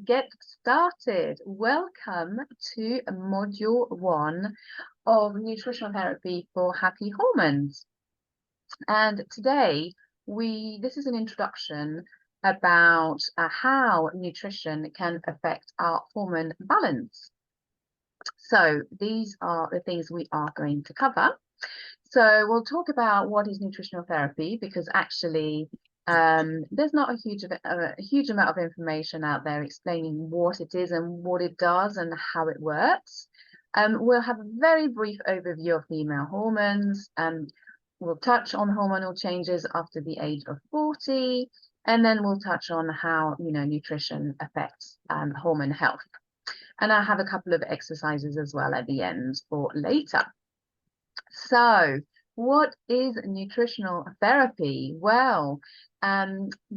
get started. Welcome to module 1 of nutritional therapy for happy hormones. And today this is an introduction about how nutrition can affect our hormone balance. So these are the things we are going to cover. So we'll talk about what is nutritional therapy, because actually there's not a huge amount of information out there explaining what it is and what it does and how it works. We'll have a very brief overview of female hormones. We'll touch on hormonal changes after the age of 40, and then we'll touch on how nutrition affects hormone health. And I have a couple of exercises as well at the end for later. So what is nutritional therapy? Well,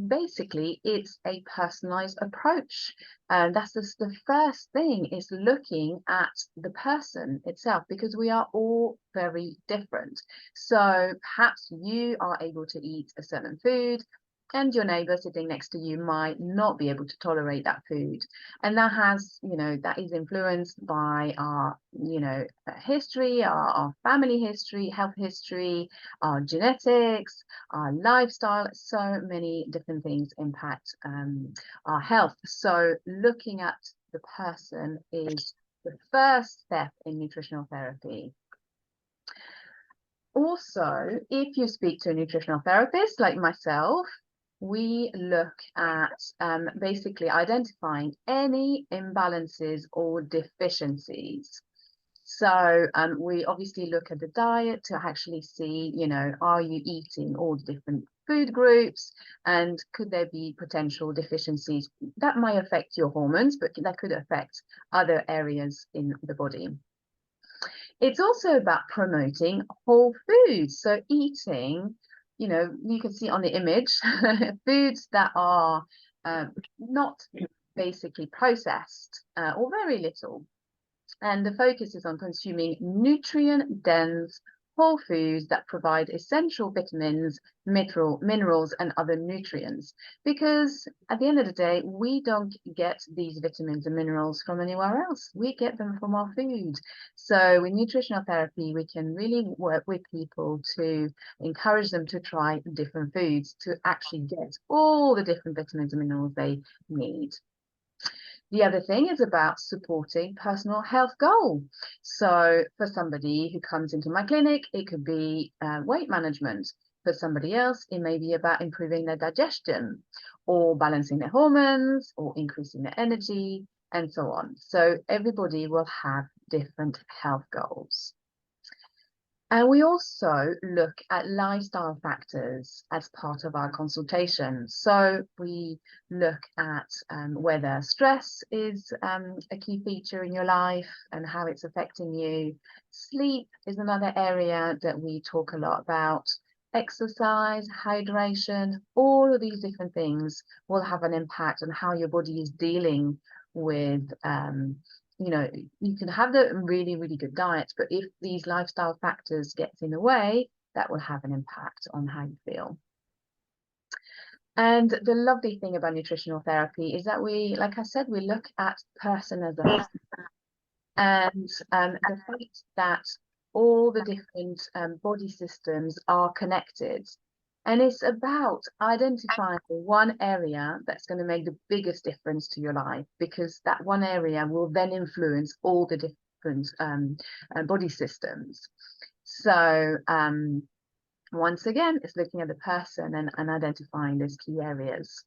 basically it's a personalized approach. That's just the first thing, is looking at the person itself, because we are all very different. So perhaps you are able to eat a certain food, and your neighbor sitting next to you might not be able to tolerate that food. And that has, that is influenced by our, history, our family history, health history, our genetics, our lifestyle. So many different things impact our health. So looking at the person is the first step in nutritional therapy. Also, if you speak to a nutritional therapist like myself, we look at basically identifying any imbalances or deficiencies. So we obviously look at the diet to actually see, are you eating all the different food groups, and could there be potential deficiencies that might affect your hormones, but that could affect other areas in the body. It's also about promoting whole foods. So eating, you can see on the image, foods that are not basically processed or very little. And the focus is on consuming nutrient-dense whole foods that provide essential vitamins, minerals, and other nutrients. Because at the end of the day, we don't get these vitamins and minerals from anywhere else. We get them from our food. So with nutritional therapy, we can really work with people to encourage them to try different foods to actually get all the different vitamins and minerals they need. The other thing is about supporting personal health goal. So for somebody who comes into my clinic, it could be weight management. For somebody else, it may be about improving their digestion, or balancing their hormones, or increasing their energy, and so on. So everybody will have different health goals. And we also look at lifestyle factors as part of our consultation. So we look at whether stress is a key feature in your life and how it's affecting you. Sleep is another area that we talk a lot about. Exercise, hydration, all of these different things will have an impact on how your body is dealing with you can have the really, really good diet, but if these lifestyle factors get in the way, that will have an impact on how you feel. And the lovely thing about nutritional therapy is that we, like I said, we look at person as a whole. And the fact that all the different body systems are connected. And it's about identifying one area that's going to make the biggest difference to your life, because that one area will then influence all the different body systems. So once again, it's looking at the person and identifying those key areas.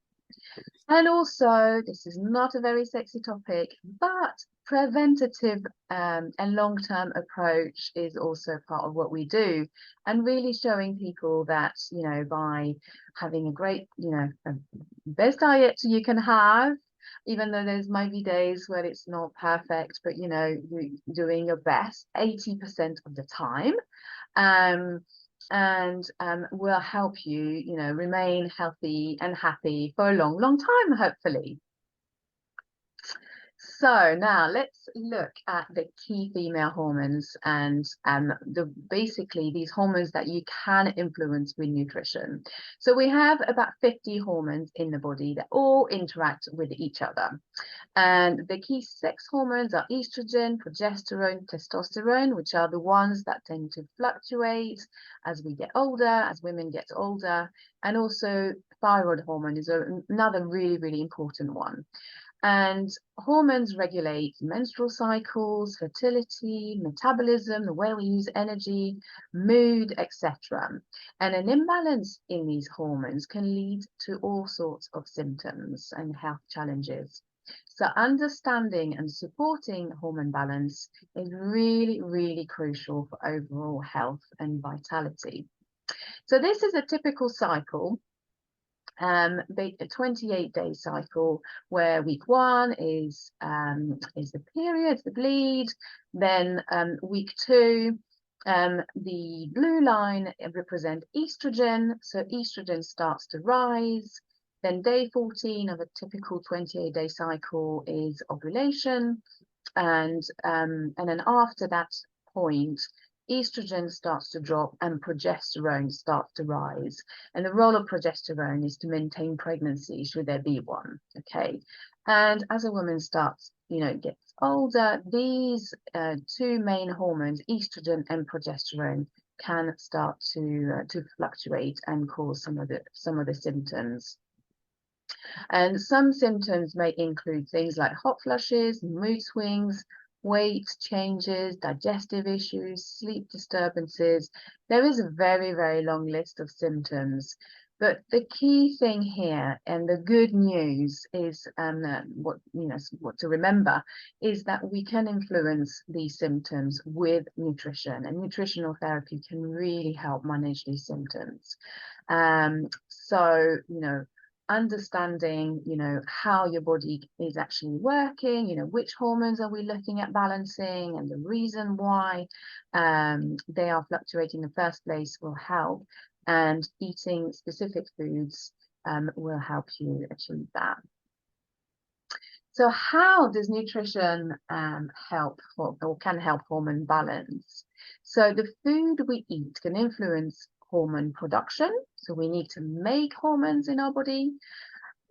And also, this is not a very sexy topic, but preventative and long-term approach is also part of what we do, and really showing people that, by having a great, best diet you can have, even though there's might be days where it's not perfect, but, you're doing your best 80% of the time. And will help you, remain healthy and happy for a long, long time, hopefully. So now let's look at the key female hormones and basically these hormones that you can influence with nutrition. So we have about 50 hormones in the body that all interact with each other. And the key sex hormones are estrogen, progesterone, testosterone, which are the ones that tend to fluctuate as we get older, as women get older. And also thyroid hormone is another really, really important one. And hormones regulate menstrual cycles, fertility, metabolism, the way we use energy, mood, etc. And an imbalance in these hormones can lead to all sorts of symptoms and health challenges. So understanding and supporting hormone balance is really, really crucial for overall health and vitality. So this is a typical cycle. A 28-day cycle where week 1 is the period, the bleed. Then week 2, the blue line represents estrogen. So estrogen starts to rise. Then day 14 of a typical 28-day cycle is ovulation. And then after that point, estrogen starts to drop and progesterone starts to rise. And the role of progesterone is to maintain pregnancy, should there be one, okay? And as a woman starts, gets older, these two main hormones, estrogen and progesterone, can start to fluctuate and cause some of the symptoms. And some symptoms may include things like hot flushes, mood swings, weight changes, digestive issues, sleep disturbances. There is a very, very long list of symptoms. But the key thing here, and the good news is, what to remember, is that we can influence these symptoms with nutrition, and nutritional therapy can really help manage these symptoms. Understanding, how your body is actually working, which hormones are we looking at balancing, and the reason why they are fluctuating in the first place will help. And eating specific foods will help you achieve that. So how does nutrition help or can help hormone balance? So the food we eat can influence hormone production. So we need to make hormones in our body,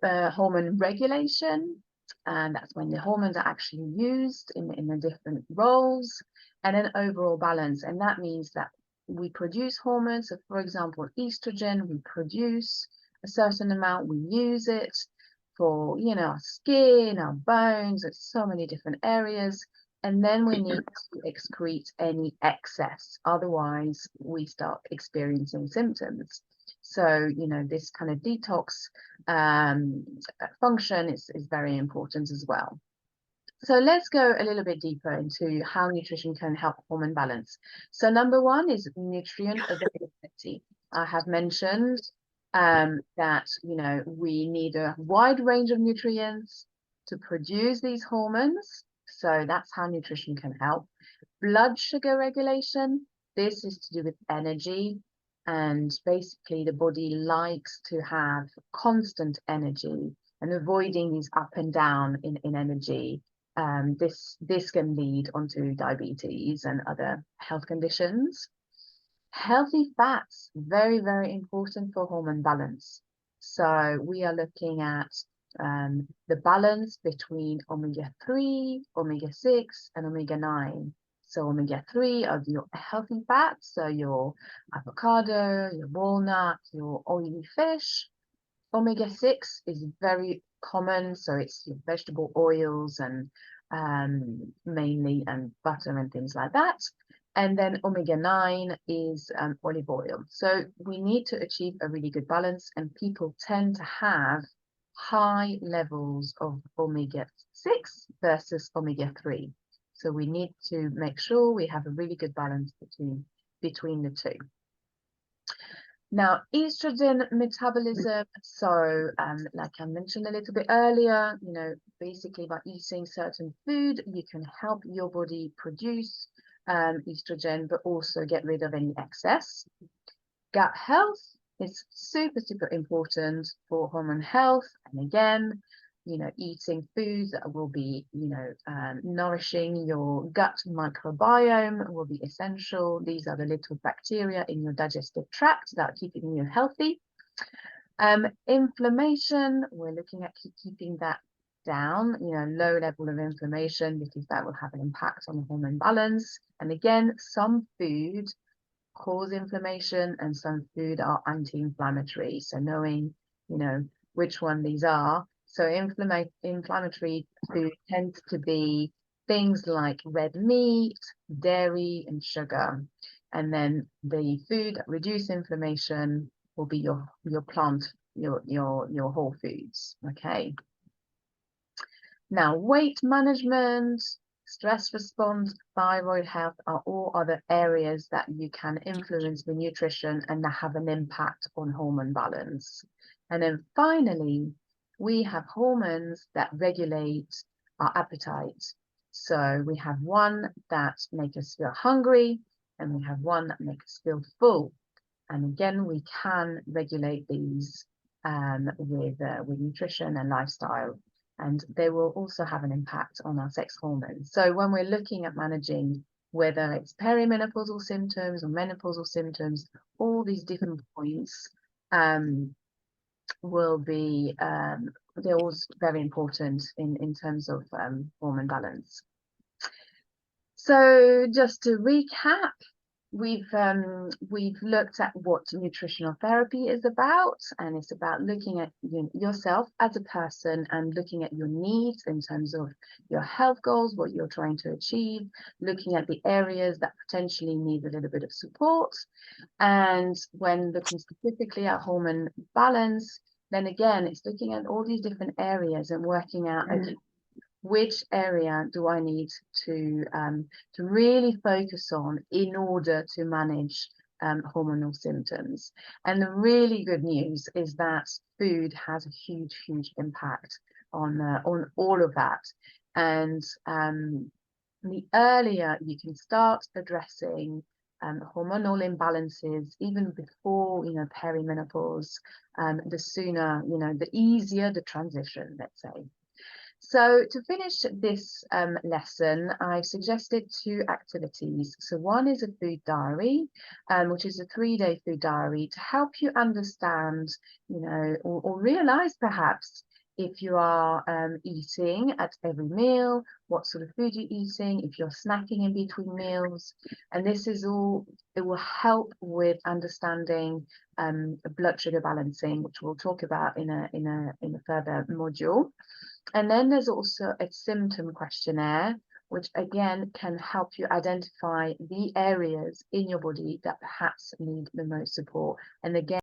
hormone regulation, and that's when the hormones are actually used in the different roles, and then overall balance. And that means that we produce hormones. So for example, estrogen, we produce a certain amount, we use it for, our skin, our bones, it's so many different areas. And then we need to excrete any excess. Otherwise, we start experiencing symptoms. So, this kind of detox function is very important as well. So let's go a little bit deeper into how nutrition can help hormone balance. So number 1 is nutrient availability. I have mentioned that, we need a wide range of nutrients to produce these hormones. So that's how nutrition can help. Blood sugar regulation. This is to do with energy. And basically the body likes to have constant energy and avoiding these up and down in energy. This can lead onto diabetes and other health conditions. Healthy fats, very, very important for hormone balance. So we are looking at the balance between omega-3, omega-6, and omega-9. So omega-3 are your healthy fats, so your avocado, your walnut, your oily fish. Omega-6 is very common, so it's your vegetable oils and mainly and butter and things like that. And then omega-9 is olive oil. So we need to achieve a really good balance, and people tend to have high levels of omega-6 versus omega-3. So we need to make sure we have a really good balance between the two. Now, estrogen metabolism. So like I mentioned a little bit earlier, basically by eating certain food, you can help your body produce estrogen, but also get rid of any excess. Gut health is super, super important for hormone health. And again, eating foods that will be, nourishing your gut microbiome will be essential. These are the little bacteria in your digestive tract that are keeping you healthy. Inflammation, we're looking at keeping that down, low level of inflammation, because that will have an impact on the hormone balance. And again, some food cause inflammation and some food are anti-inflammatory. So knowing, which one these are. So inflammatory food tends to be things like red meat, dairy, and sugar. And then the food that reduce inflammation will be your plant, your whole foods. Okay. Now, weight management, stress response, thyroid health are all other areas that you can influence the nutrition and that have an impact on hormone balance. And then finally, we have hormones that regulate our appetite. So we have one that make us feel hungry, and we have one that makes us feel full. And again, we can regulate these with nutrition and lifestyle. And they will also have an impact on our sex hormones. So when we're looking at managing, whether it's perimenopausal symptoms or menopausal symptoms, all these different points will be, they're all very important in terms of hormone balance. So just to recap, we've looked at what nutritional therapy is about, and it's about looking at yourself as a person and looking at your needs in terms of your health goals, what you're trying to achieve, looking at the areas that potentially need a little bit of support. And when looking specifically at hormone balance, then again, it's looking at all these different areas and working out, okay, which area do I need to really focus on in order to manage hormonal symptoms. And the really good news is that food has a huge impact on all of that. And the earlier you can start addressing hormonal imbalances, even before perimenopause, the sooner, the easier the transition, let's say. So to finish this lesson, I've suggested 2 activities. So one is a food diary, which is a 3-day food diary to help you understand, or realize perhaps if you are eating at every meal, what sort of food you're eating, if you're snacking in between meals. And this is all, it will help with understanding blood sugar balancing, which we'll talk about in a further module. And then there's also a symptom questionnaire, which again can help you identify the areas in your body that perhaps need the most support. And again,